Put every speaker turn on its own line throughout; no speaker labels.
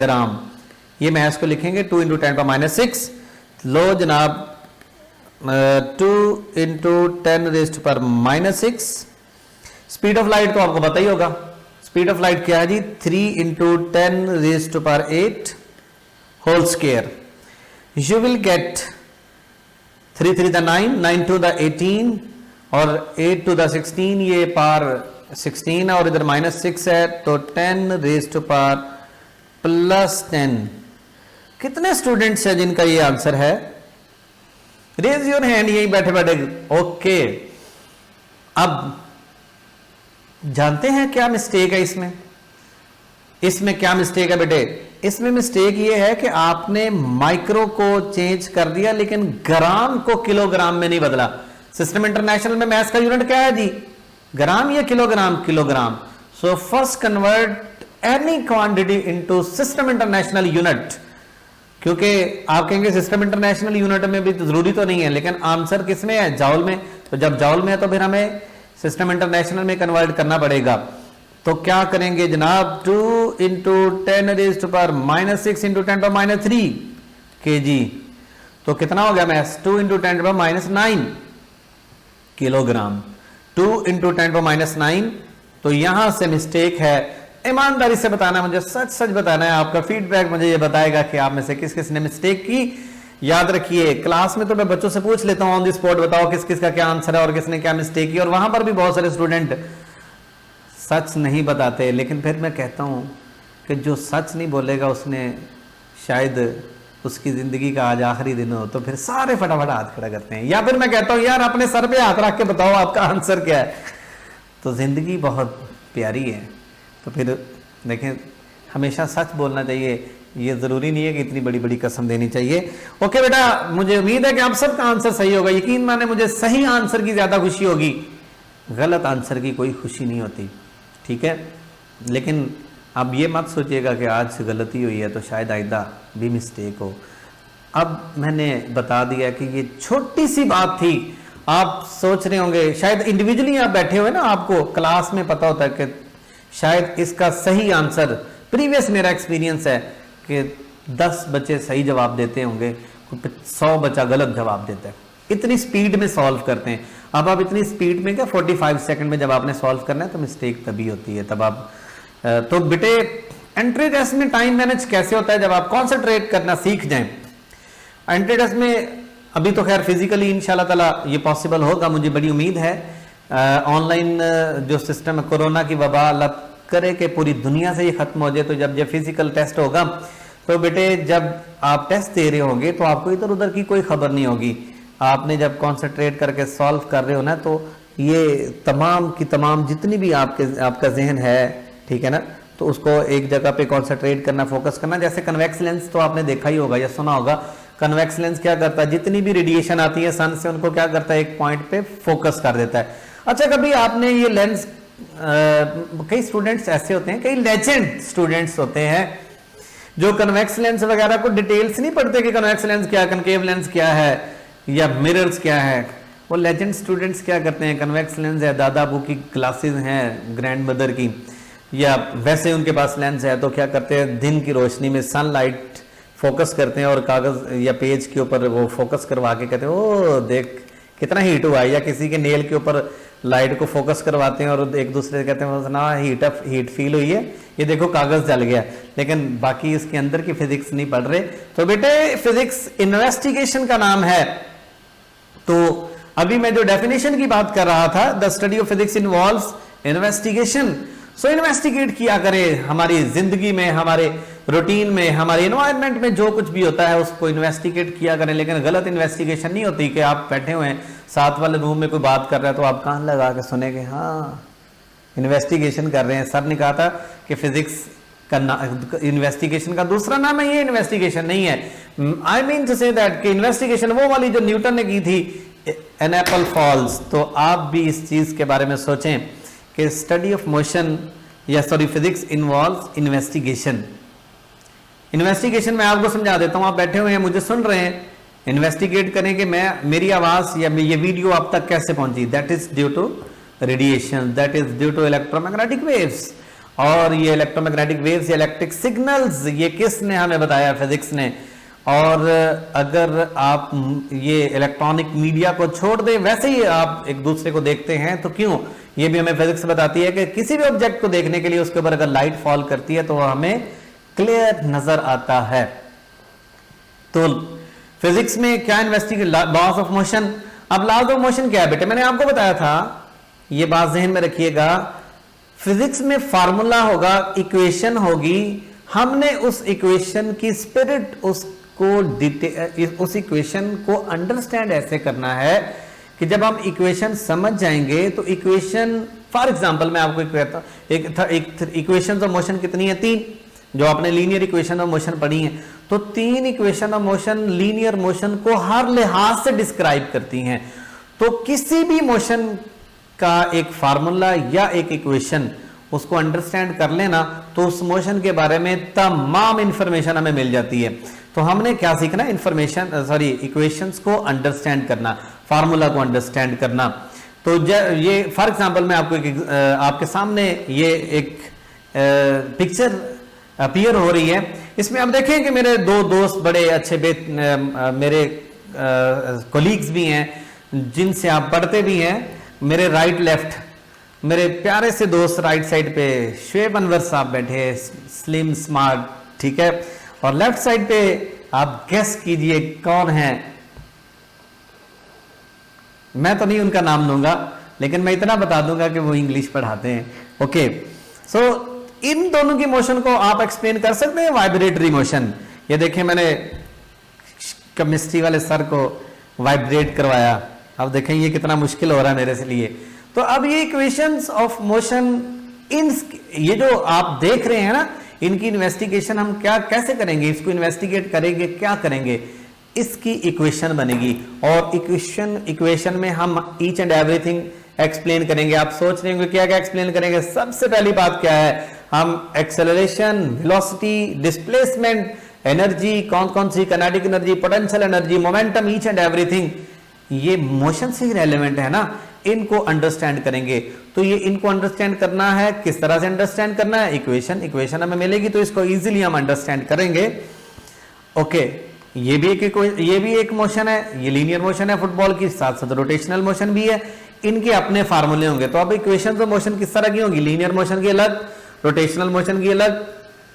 ग्राम। ये मैथ्स को लिखेंगे 2 इंटू 10⁻6। लो जनाब 2 इंटू 10⁻6। स्पीड ऑफ लाइट तो आपको पता ही होगा, स्पीड ऑफ लाइट क्या है जी 3 into 10⁸ whole square. You will get 3 3 the 9, 9 2 the 18 और 8 2 द 16, ये पार 16 और इधर -6 है तो 10⁻+10। कितने स्टूडेंट्स हैं जिनका ये आंसर है? रेज योर हैंड यही बैठे बैठे। ओके, अब जानते हैं क्या मिस्टेक है इसमें? इसमें क्या मिस्टेक है बेटे? इसमें मिस्टेक ये है कि आपने माइक्रो को चेंज कर दिया लेकिन ग्राम को किलोग्राम में नहीं बदला। सिस्टम इंटरनेशनल में मैथ्स का यूनिट क्या है जी? ग्राम या kilogram? Kilogram. So first convert any quantity into system international unit. क्योंकि आप कहेंगे सिस्टम इंटरनेशनल यूनिट में भी तो जरूरी तो नहीं है, लेकिन आंसर किस में है? जॉल में। तो जब जॉल में है तो फिर हमें सिस्टम इंटरनेशनल में कन्वर्ट करना पड़ेगा। तो क्या करेंगे जनाब 2 इंटू 10⁻6 इंटू 10⁻3 kg। तो कितना हो गया मैथ्स? 2 into 10⁻9 kilogram. 2 इंटू 10⁻9। तो यहां से मिस्टेक है। ईमानदारी से बताना, मुझे सच सच बताना है। आपका फीडबैक मुझे ये बताएगा कि आप में से किस किस ने मिस्टेक की। याद रखिए क्लास में तो मैं बच्चों से पूछ लेता हूं ऑन द स्पॉट, बताओ किस किस का क्या आंसर है और किसने क्या मिस्टेक की, और वहां पर भी बहुत सारे स्टूडेंट सच नहीं बताते। लेकिन फिर मैं कहता हूं कि जो सच नहीं बोलेगा उसने शायद उसकी जिंदगी का आज आखिरी दिन हो, तो फिर सारे फटाफट हाथ खड़ा करते हैं। या फिर मैं कहता हूं यार अपने सर पे हाथ रख के बताओ आपका आंसर क्या है। तो जिंदगी बहुत प्यारी है। तो फिर देखें हमेशा सच बोलना चाहिए। ये जरूरी नहीं है कि इतनी बड़ी बड़ी कसम देनी चाहिए। ओके बेटा, मुझे उम्मीद है कि आप सबका आंसर सही होगा। यकीन माने मुझे सही आंसर की ज्यादा खुशी होगी, गलत आंसर की कोई खुशी नहीं होती, ठीक है। लेकिन अब ये मत सोचिएगा कि आज गलती हुई है तो शायद आइंदा भी मिस्टेक हो। अब मैंने बता दिया कि ये छोटी सी बात थी। आप सोच रहे होंगे शायद इंडिविजुअली आप बैठे हुए ना, आपको क्लास में पता होता है कि शायद इसका सही आंसर, प्रीवियस मेरा एक्सपीरियंस है कि 10 बच्चे सही जवाब देते होंगे, 100 बच्चा गलत जवाब देता है। इतनी स्पीड में सॉल्व करते हैं। अब आप इतनी स्पीड में क्या 45 सेकंड में जब आपने सॉल्व करना है तो मिस्टेक तभी होती है। तब आप तो बेटे एंट्री टेस्ट में टाइम मैनेज कैसे होता है? जब आप कॉन्सेंट्रेट करना सीख जाएं। एंट्री टेस्ट में अभी तो खैर फिजिकली इंशाल्लाह ताला ये पॉसिबल होगा, मुझे बड़ी उम्मीद है। ऑनलाइन जो सिस्टम है, कोरोना की वबा अल्लाह करे कि पूरी दुनिया से ये खत्म हो जाए, तो जब फिजिकल टेस्ट होगा तो बेटे जब आप टेस्ट दे रहे होंगे तो आपको इधर उधर की कोई खबर नहीं होगी। आपने जब कॉन्सेंट्रेट करके सॉल्व कर रहे हो ना, तो ये तमाम की तमाम जितनी भी आपका जहन है, ठीक है ना, तो उसको एक जगह पे कॉन्सेंट्रेट करना, फोकस करना। जैसे कन्वेक्स लेंस तो आपने देखा ही होगा या सुना होगा। कन्वेक्स लेंस क्या करता है? जितनी भी रेडिएशन आती है सन से, उनको क्या करता है? एक पॉइंट पे फोकस कर देता है। अच्छा, कभी आपने ये लेंस कई स्टूडेंट्स ऐसे होते हैं, कई लेजेंड स्टूडेंट्स होते हैं जो कन्वेक्स लेंस वगैरह को डिटेल्स नहीं पढ़ते कि कन्वेक्स लेंस क्या, कनकेव लेंस क्या है या मिरर्स क्या है। वो लेजेंड स्टूडेंट्स क्या करते हैं? कन्वेक्स लेंस है, दादा अबू की ग्लासेस हैं, ग्रैंड मदर की, या वैसे उनके पास लेंस है, तो क्या करते हैं? दिन की रोशनी में सनलाइट फोकस करते हैं और कागज या पेज के ऊपर वो फोकस करवा के कहते हैं ओ देख कितना हीट हुआ है, या किसी के नेल के ऊपर लाइट को फोकस करवाते हैं और एक दूसरे से कहते हैं ना हीट फील हुई है, ये देखो कागज जल गया। लेकिन बाकी इसके अंदर की फिजिक्स नहीं पढ़ रहे। तो बेटे फिजिक्स इन्वेस्टिगेशन का नाम है। तो अभी मैं जो डेफिनेशन की बात कर रहा था, the study of physics involves investigation. So investigate किया करें हमारी जिंदगी में, हमारे रूटीन में, हमारे एनवायरनमेंट में जो कुछ भी होता है उसको इन्वेस्टिगेट किया करें। लेकिन गलत इन्वेस्टिगेशन नहीं होती कि आप बैठे हुए हैं साथ वाले रूम में कोई बात कर रहा है तो आप कान लगा के सुने कि हाँ इन्वेस्टिगेशन कर रहे हैं। सर ने कहा था कि फिजिक्स का इन्वेस्टिगेशन का दूसरा नाम है, ये इन्वेस्टिगेशन नहीं है। I mean to say that कि इन्वेस्टिगेशन वो वाली जो न्यूटन ने की थी, एन एप्पल फॉल्स। तो आप भी इस चीज के बारे में सोचें कि स्टडी ऑफ मोशन या sorry physics involves investigation. Investigation मैं आपको समझा देता हूं। आप बैठे हुए हैं, मुझे सुन रहे हैं, इन्वेस्टिगेट करें कि मैं मेरी आवाज या ये वीडियो आप तक कैसे पहुंची। That is due to radiation, that is due to electromagnetic waves. और ये इलेक्ट्रोमैग्नेटिक वेव्स, इलेक्ट्रिक सिग्नल्स, ये किसने हमें बताया? फिजिक्स ने। और अगर आप ये इलेक्ट्रॉनिक मीडिया को छोड़ दें, वैसे ही आप एक दूसरे को देखते हैं, तो क्यों? ये भी हमें फिजिक्स बताती है कि किसी भी ऑब्जेक्ट को देखने के लिए उसके ऊपर अगर लाइट फॉल करती है तो वह हमें क्लियर नजर आता है। तो फिजिक्स में क्या इन्वेस्टिगेट? Laws of motion. अब लॉज ऑफ मोशन क्या है बेटे? मैंने आपको बताया था, ये बात जहन में रखिएगा, फिजिक्स में फार्मूला होगा, इक्वेशन होगी, हमने उस इक्वेशन की स्पिरिट, उस इक्वेशन को अंडरस्टैंड ऐसे करना है कि जब हम इक्वेशन समझ जाएंगे तो इक्वेशन, फॉर एग्जांपल मैं आपको कहता हूं, एक इक्वेशन ऑफ मोशन कितनी है? 3, जो आपने लीनियर इक्वेशन ऑफ मोशन पढ़ी है। तो 3 equation of motion linear motion को हर लिहाज से डिस्क्राइब करती हैं। तो किसी भी मोशन का एक फार्मूला या एक इक्वेशन उसको अंडरस्टैंड कर लेना तो उस मोशन के बारे में तमाम इंफॉर्मेशन हमें मिल जाती है। तो हमने क्या सीखना? इक्वेशंस को अंडरस्टैंड करना, फार्मूला को अंडरस्टैंड करना। तो ये फॉर एग्जांपल मैं आपको आपके सामने ये एक पिक्चर अपीयर हो रही है। इसमें आप देखें कि मेरे 2 दोस्त बड़े अच्छे मेरे कोलीग्स भी हैं जिनसे आप पढ़ते भी हैं। मेरे राइट लेफ्ट मेरे प्यारे से दोस्त राइट साइड पे शुएब अनवर साहब बैठे, स्लिम स्मार्ट, ठीक है। और लेफ्ट साइड पे आप गेस कीजिए कौन है? मैं तो नहीं उनका नाम लूंगा, लेकिन मैं इतना बता दूंगा कि वो इंग्लिश पढ़ाते हैं। ओके, सो इन दोनों की मोशन को आप एक्सप्लेन कर सकते हैं? Vibratory motion. ये देखिए, मैंने केमिस्ट्री वाले सर को वाइब्रेट करवाया। अब देखें ये कितना मुश्किल हो रहा है मेरे से लिए। तो अब ये इक्वेशंस ऑफ मोशन, ये जो आप देख रहे हैं ना, इनकी इन्वेस्टिगेशन हम कैसे करेंगे? इसको इन्वेस्टिगेट करेंगे, क्या करेंगे? इसकी इक्वेशन बनेगी और इक्वेशन में हम ईच एंड एवरीथिंग एक्सप्लेन करेंगे। आप सोच रहे होंगे क्या क्या एक्सप्लेन करेंगे? सबसे पहली बात क्या है? हम एक्सेलरेशन, वेलोसिटी, डिस्प्लेसमेंट, एनर्जी, कौन कौन सी, kinetic energy, potential energy, momentum, each and everything, ये मोशन से ही रेलेवेंट है ना, इनको अंडरस्टैंड करेंगे। तो ये इनको अंडरस्टैंड करना है, किस तरह से अंडरस्टैंड करना है? इक्वेशन हमें मिलेगी तो इसको इजीली हम अंडरस्टैंड करेंगे। ओके, ये भी एक मोशन है, ये लीनियर मोशन है फुटबॉल की, साथ साथ रोटेशनल मोशन भी है। इनके अपने फार्मूले होंगे। तो अब इक्वेशन ऑफ मोशन किस तरह की होगी? लीनियर मोशन की अलग, रोटेशनल मोशन की अलग,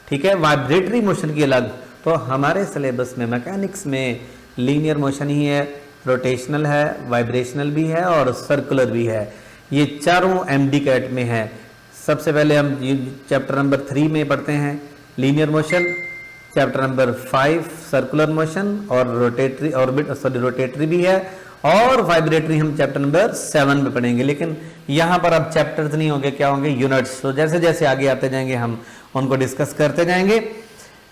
ठीक है, वाइब्रेटरी मोशन की अलग। तो हमारे सिलेबस में मैकेनिक्स में लीनियर मोशन ही है, रोटेशनल है, वाइब्रेशनल भी है और सर्कुलर भी है। ये चारों एमडी कैट में है। सबसे पहले हम चैप्टर नंबर 3 में पढ़ते हैं linear motion, chapter number 5 circular motion और रोटेटरी ऑर्बिट, रोटेटरी भी है, और वाइब्रेटरी हम चैप्टर नंबर 7 में पढ़ेंगे। लेकिन यहाँ पर अब चैप्टर्स नहीं होंगे, क्या होंगे? यूनिट्स। तो जैसे जैसे आगे आते जाएंगे हम उनको डिस्कस करते जाएंगे।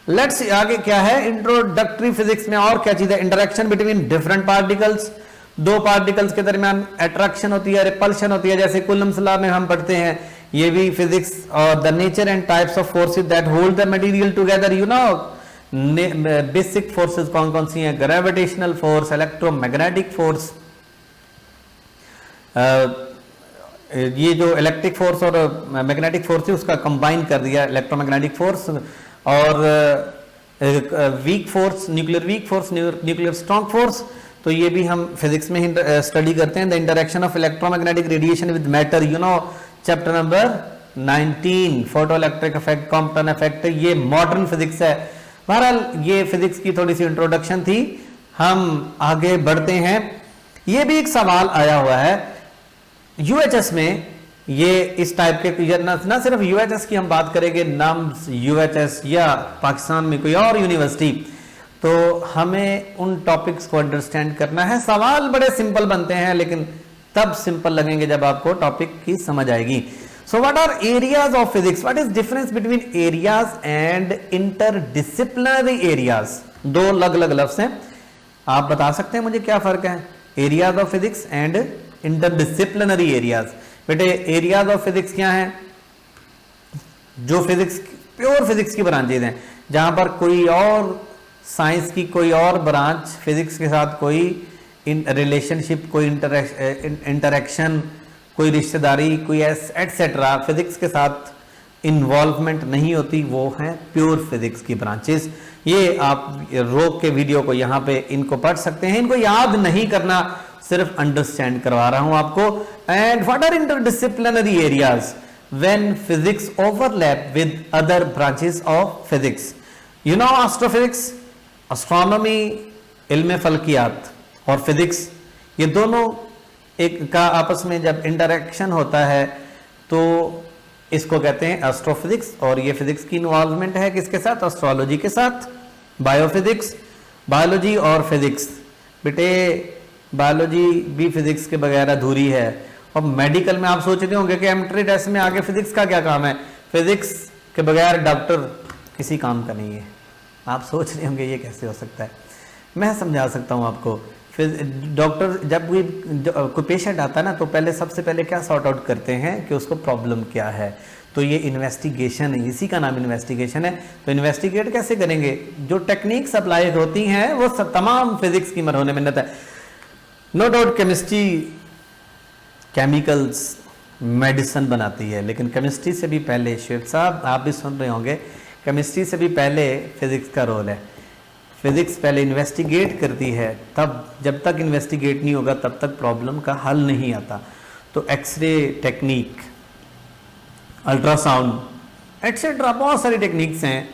लेट्स आगे क्या है? इंट्रोडक्टरी फिजिक्स में और क्या चीज है? Interaction between different particles. 2 particles के दरमियान अट्रैक्शन होती है, रिपल्शन होती है, जैसे कूलम्स लॉ में हम पढ़ते हैं। ये भी फिजिक्स। और the nature and types of forces that hold the material together, you know, basic forces कौन कौन सी हैं? ग्रेविटेशनल फोर्स, इलेक्ट्रोमैग्नेटिक फोर्स, ये जो इलेक्ट्रिक फोर्स और मैग्नेटिक फोर्स है उसका कंबाइन कर दिया इलेक्ट्रोमैग्नेटिक फोर्स। और weak force, nuclear weak force, nuclear strong force. तो ये भी हम फिजिक्स में ही स्टडी करते हैं। The interaction of electromagnetic radiation with matter, you know, chapter number 19, photo electric effect, Compton effect. ये मॉडर्न फिजिक्स है। बहरहाल ये फिजिक्स की थोड़ी सी इंट्रोडक्शन थी। हम आगे बढ़ते हैं। ये भी एक सवाल आया हुआ है यूएचएस में, ये इस टाइप के, ना सिर्फ यूएचएस की हम बात करेंगे, नाम यूएचएस या पाकिस्तान में कोई और यूनिवर्सिटी, तो हमें उन टॉपिक्स को अंडरस्टैंड करना है। सवाल बड़े सिंपल बनते हैं लेकिन तब सिंपल लगेंगे जब आपको टॉपिक की समझ आएगी। So what are areas of physics? What is difference between areas and interdisciplinary areas? 2 अलग अलग लफ्ज हैं, आप बता सकते हैं मुझे क्या फर्क है? Areas of physics and interdisciplinary areas. बेटे एरियाज ऑफ फिजिक्स क्या है? जो फिजिक्स, प्योर फिजिक्स की ब्रांचेज हैं, जहां पर कोई और साइंस की कोई और ब्रांच फिजिक्स के साथ कोई रिलेशनशिप, कोई इंटरेक्शन, कोई रिश्तेदारी, कोई एटसेट्रा फिजिक्स के साथ इन्वॉल्वमेंट नहीं होती, वो है प्योर फिजिक्स की ब्रांचेस। ये आप रोक के वीडियो को यहां पे इनको पढ़ सकते हैं, इनको याद नहीं करना, सिर्फ अंडरस्टैंड करवा रहा हूं आपको। And what are interdisciplinary areas when physics overlap with other branches of physics? You know astrophysics, astronomy, इल्म फल्कियात और फिजिक्स, ये दोनों एक का आपस में जब इंटरेक्शन होता है तो इसको कहते हैं एस्ट्रोफिजिक्स। और ये फिजिक्स की इन्वॉल्वमेंट है किसके साथ? एस्ट्रोलॉजी के साथ। बायोफिजिक्स, बायोलॉजी और फिजिक्स, बेटे बायोलॉजी भी फिजिक्स के बगैर अधूरी है। और मेडिकल में आप सोच रहे होंगे कि एंट्री टेस्ट में आगे फिजिक्स का क्या काम है? फिजिक्स के बगैर डॉक्टर किसी काम का नहीं है। आप सोच रहे होंगे ये कैसे हो सकता है, मैं समझा सकता हूं आपको। फिर डॉक्टर जब कोई पेशेंट आता है ना, तो पहले सबसे पहले क्या सॉर्ट आउट करते हैं कि उसको प्रॉब्लम क्या है। तो ये इन्वेस्टिगेशन है, इसी का नाम इन्वेस्टिगेशन है। तो इन्वेस्टिगेट कैसे करेंगे? जो टेक्निक्स अप्लाई होती हैं वो तमाम फिजिक्स की मरहून मिन्नत है। No doubt chemistry, chemicals, medicine बनाती है, लेकिन केमिस्ट्री से भी पहले, शिव साहब आप भी सुन रहे होंगे, केमिस्ट्री से भी पहले फिजिक्स का रोल है। फिजिक्स पहले इन्वेस्टिगेट करती है, तब जब तक इन्वेस्टिगेट नहीं होगा तब तक प्रॉब्लम का हल नहीं आता। तो एक्सरे टेक्निक, अल्ट्रासाउंड एटसेट्रा, बहुत सारी टेक्निक्स हैं।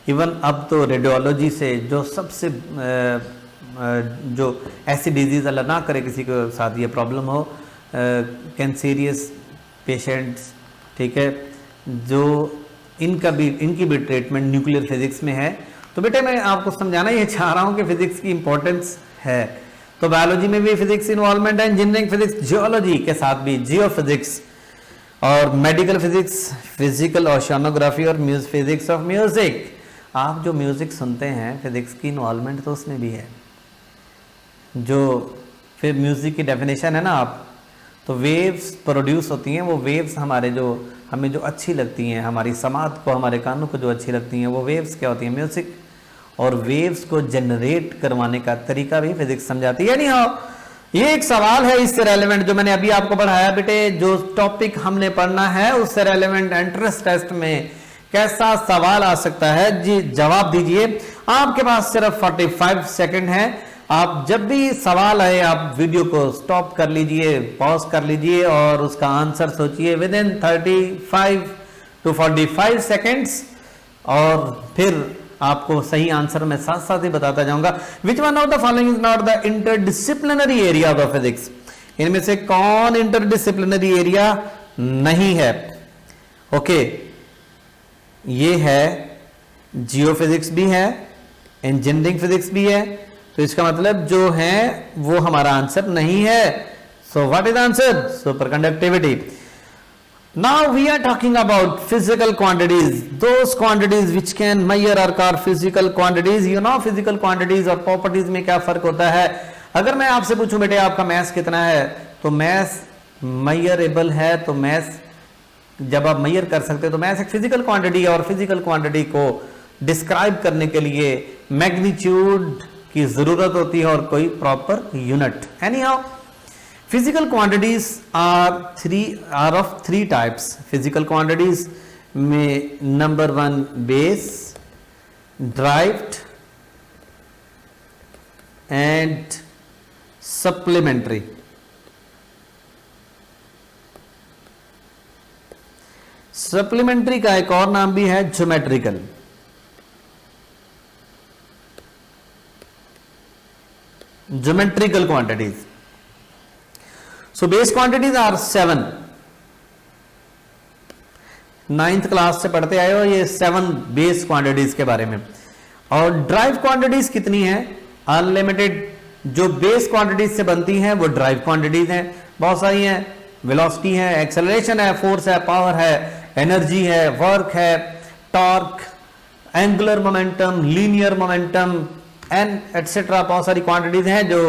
इवन अब तो रेडियोलॉजी से जो सबसे जो ऐसी डिजीज़ अल्लाह ना करे किसी के साथ ये प्रॉब्लम हो, कैंसेरियस पेशेंट्स, ठीक है, जो इनकी भी ट्रीटमेंट न्यूक्लियर फिजिक्स में है। तो बेटे मैं आपको समझाना ये चाह रहा हूँ कि फिजिक्स की इंपॉर्टेंस है। तो बायोलॉजी में भी फिजिक्स इन्वॉल्वमेंट है, इंजीनियरिंग फिजिक्स, जियोलॉजी के साथ भी जियो फिजिक्स, और मेडिकल फिजिक्स, फिजिकल ओशियानोग्राफी और फिजिक्स ऑफ म्यूजिक। आप जो म्यूजिक सुनते हैं फिजिक्स की इन्वॉल्वमेंट तो उसमें भी है। जो फिर म्यूजिक की डेफिनेशन है ना, आप तो वेव्स प्रोड्यूस होती हैं, वो वेव्स हमारे जो हमें जो अच्छी लगती हैं, हमारी समात को, हमारे कानों को जो अच्छी लगती हैं, वो वेव्स क्या होती हैं? म्यूजिक। और वेव्स को जनरेट करवाने का तरीका भी फिजिक्स समझाती है। नहीं हाँ, ये एक सवाल है इससे रेलेवेंट जो मैंने अभी आपको पढ़ाया बेटे, जो टॉपिक हमने पढ़ना है उससे रेलेवेंट एंट्रेंस टेस्ट में कैसा सवाल आ सकता है जी, जवाब दीजिए। आपके पास सिर्फ 45 सेकंड है। आप जब भी सवाल आए आप वीडियो को स्टॉप कर लीजिए, पॉज कर लीजिए और उसका आंसर सोचिए विद इन 35 to 45 सेकेंड्स, और फिर आपको सही आंसर मैं साथ साथ ही बताता जाऊंगा। विच one of the following is not the interdisciplinary area of physics? इनमें से कौन इंटरडिसिप्लिनरी एरिया नहीं है? ओके, ये है जियोफिजिक्स भी है, इंजीनियरिंग फिजिक्स भी है, तो इसका मतलब जो है वो हमारा आंसर नहीं है। So what is answer? Super conductivity. Now we are talking about physical quantities, those quantities which can measure or called physical quantities. You know physical quantities और properties में क्या फर्क होता है? अगर मैं आपसे पूछूं बेटे आपका मैथ्स कितना है, तो मैथ्स मेजरेबल है, तो मैथ्स जब आप मेजर कर सकते हो तो मैथ्स एक फिजिकल क्वांटिटी है, और फिजिकल क्वांटिटी को डिस्क्राइब करने के लिए मैग्नीट्यूड की जरूरत होती है और कोई proper unit. Anyhow physical quantities are of three types. Physical quantities में number 1 base, derived and supplementary. Supplementary का एक और नाम भी है geometrical. Geometrical quantities. So base quantities are 7. 9th class से पढ़ते आए हो ये 7 बेस क्वांटिटीज के बारे में। और ड्राइव क्वांटिटीज कितनी है? अनलिमिटेड। जो बेस क्वांटिटीज से बनती हैं वो ड्राइव क्वांटिटीज हैं, बहुत सारी हैं। वेलोसिटी है, एक्सेलरेशन है, फोर्स है, पावर है, एनर्जी है, वर्क है, torque, angular momentum, linear momentum and etcetera. बहुत सारी क्वांटिटीज हैं जो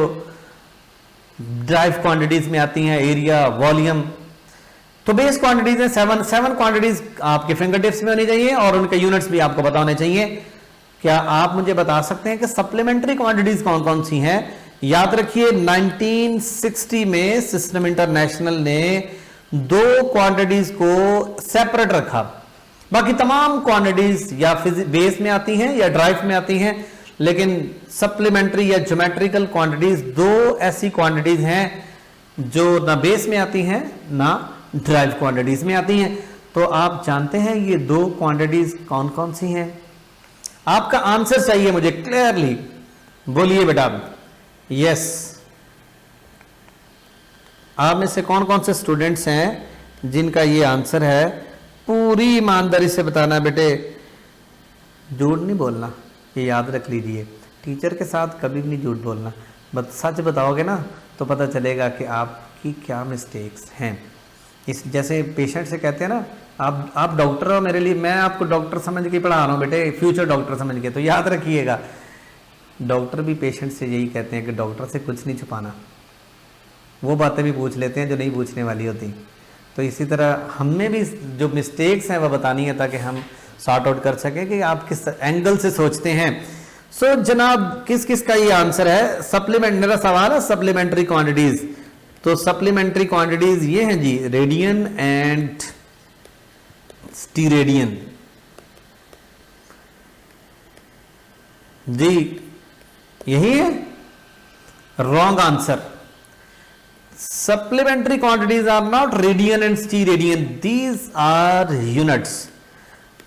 ड्राइव क्वांटिटीज में आती हैं, एरिया, वॉल्यूम। तो बेस क्वांटिटीज है 7 क्वांटिटीज आपके फिंगर टिप्स में होनी चाहिए और उनके यूनिट्स भी आपको पता होने चाहिए। क्या आप मुझे बता सकते हैं कि सप्लीमेंट्री क्वांटिटीज कौन कौन सी हैं? याद रखिए 1960 में सिस्टम इंटरनेशनल ने 2 क्वांटिटीज को सेपरेट रखा। बाकी तमाम क्वांटिटीज या बेस में आती हैं या ड्राइव में आती हैं, लेकिन सप्लीमेंट्री या ज्योमेट्रिकल क्वांटिटीज दो ऐसी क्वांटिटीज हैं जो ना बेस में आती हैं ना ड्राइव क्वांटिटीज में आती हैं। तो आप जानते हैं ये दो क्वांटिटीज कौन कौन सी हैं? आपका आंसर चाहिए मुझे क्लियरली, बोलिए बेटा। यस, आप में से कौन कौन से स्टूडेंट्स हैं जिनका ये आंसर है? पूरी ईमानदारी से बताना बेटे, झूठ नहीं बोलना, ये याद रख लीजिए। टीचर के साथ कभी भी नहीं झूठ बोलना, बस सच बताओगे ना तो पता चलेगा कि आपकी क्या मिस्टेक्स हैं। इस जैसे पेशेंट से कहते हैं ना, आप डॉक्टर हो मेरे लिए, मैं आपको डॉक्टर समझ के पढ़ा रहा हूँ बेटे, फ्यूचर डॉक्टर समझ के। तो याद रखिएगा, डॉक्टर भी पेशेंट से यही कहते हैं कि डॉक्टर से कुछ नहीं छुपाना, वो बातें भी पूछ लेते हैं जो नहीं पूछने वाली होती। तो इसी तरह हमें भी जो मिस्टेक्स हैं वह बतानी है ताकि हम सॉर्ट आउट कर सकें कि आप किस एंगल से सोचते हैं। सो जनाब, किस किस का ये आंसर है? सप्लीमेंट, मेरा सवाल है सप्लीमेंट्री क्वांटिटीज। तो सप्लीमेंट्री क्वांटिटीज ये हैं जी, रेडियन एंड स्टीरेडियन। जी यही है wrong answer. Supplementary quantities are not radian and steradian, these are units.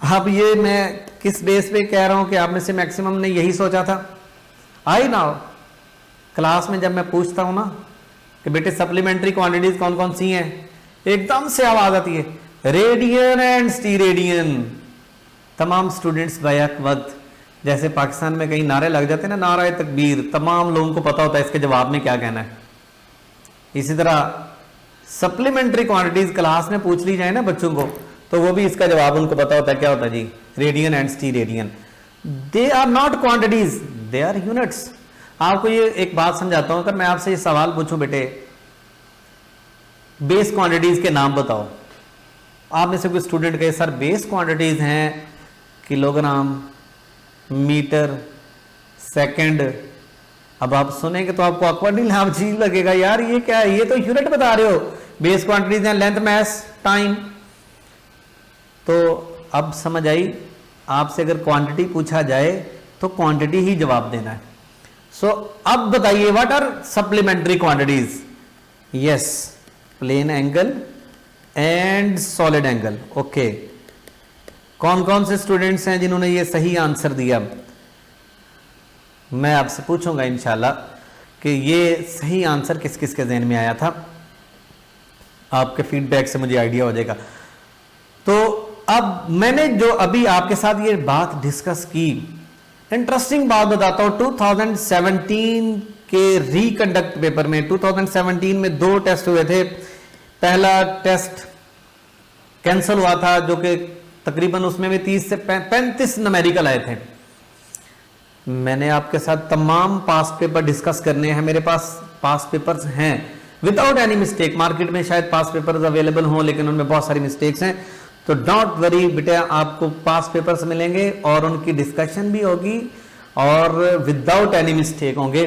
अब ये मैं किस बेस पे कह रहा हूं कि आप में से मैक्सिमम ने यही सोचा था? आई ना क्लास में जब मैं पूछता हूं ना कि बेटे सप्लीमेंट्री क्वांटिटीज कौन कौन सी हैं, एकदम से आवाज आती है रेडियन एंड स्टीरेडियन। तमाम स्टूडेंट्स बैक वक्त, जैसे पाकिस्तान में कहीं नारे लग जाते हैं ना, नारा तकबीर, तमाम लोगों को पता होता है इसके जवाब में क्या कहना है। इसी तरह सप्लीमेंट्री क्वांटिटीज क्लास में पूछ ली जाए ना बच्चों को, तो वो भी इसका जवाब उनको पता होता है क्या होता है जी, radian and steradian. They are not quantities, they are units. आपको ये एक बात समझाता हूं, अगर मैं आपसे ये सवाल पूछूं बेटे बेस क्वांटिटीज के नाम बताओ, आप में से कोई स्टूडेंट कहे सर बेस क्वांटिटीज हैं किलोग्राम, मीटर, सेकंड। अब आप सुनेंगे तो आपको ऑकवर्ड नहीं अजीब लगेगा, यार ये क्या है, ये तो यूनिट बता रहे हो। बेस क्वांटिटीज हैं लेंथ, मास, टाइम। तो अब समझ आई, आपसे अगर क्वांटिटी पूछा जाए तो क्वांटिटी ही जवाब देना है। सो अब बताइए what are supplementary quantities? Yes, plain angle and solid angle. Okay, कौन कौन से स्टूडेंट्स हैं जिन्होंने ये सही आंसर दिया? मैं आपसे पूछूंगा इंशाल्लाह कि ये सही आंसर किस किस के ज़हन में आया था। आपके फीडबैक से मुझे आइडिया हो जाएगा। तो अब मैंने जो अभी आपके साथ ये बात डिस्कस की, इंटरेस्टिंग बात बताता हूं। 2017 के रिकंडक्ट पेपर में 2017 में 2 टेस्ट हुए थे। पहला टेस्ट कैंसिल हुआ था, जो कि तकरीबन उसमें भी 30 से 35 न्यूमेरिकल आए थे। मैंने आपके साथ तमाम पास पेपर डिस्कस करने हैं। मेरे पास पास पेपर्स हैं विदाउट एनी मिस्टेक। मार्केट में शायद पास पेपर्स अवेलेबल हों, लेकिन उनमें बहुत सारी मिस्टेक्स हैं। तो डोंट वरी बेटा, आपको पास पेपर्स मिलेंगे और उनकी डिस्कशन भी होगी और विदाउट एनी मिस्टेक होंगे।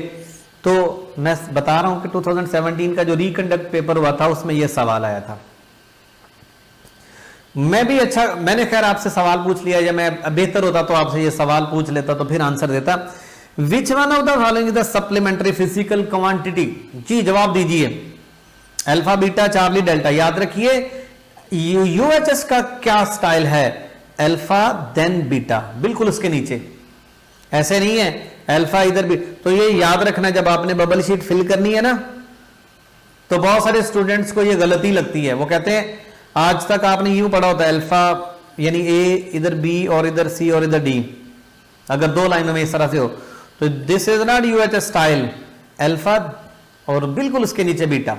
तो मैं बता रहा हूं कि 2017 का जो रिकंडक्ट पेपर हुआ था उसमें यह सवाल आया था। मैंने खैर आपसे सवाल पूछ लिया, या मैं बेहतर होता तो आपसे ये सवाल पूछ लेता तो फिर आंसर देता। Which one of the following the supplementary physical quantity? जी जवाब दीजिए। Alpha, beta, Charlie, delta. याद रखिए यूएचएस का क्या स्टाइल है, अल्फा देन बीटा, बिल्कुल उसके नीचे, ऐसे नहीं है अल्फा इधर भी। तो ये याद रखना, जब आपने बबल शीट फिल करनी है ना, तो बहुत सारे स्टूडेंट्स को ये गलती लगती है। वो कहते हैं आज तक आपने यूं पढ़ा होता है अल्फा यानी ए, इधर बी और इधर सी और इधर डी, अगर 2 लाइनों में इस तरह से हो तो this is not UHS style, alpha और बिल्कुल उसके नीचे बीटा।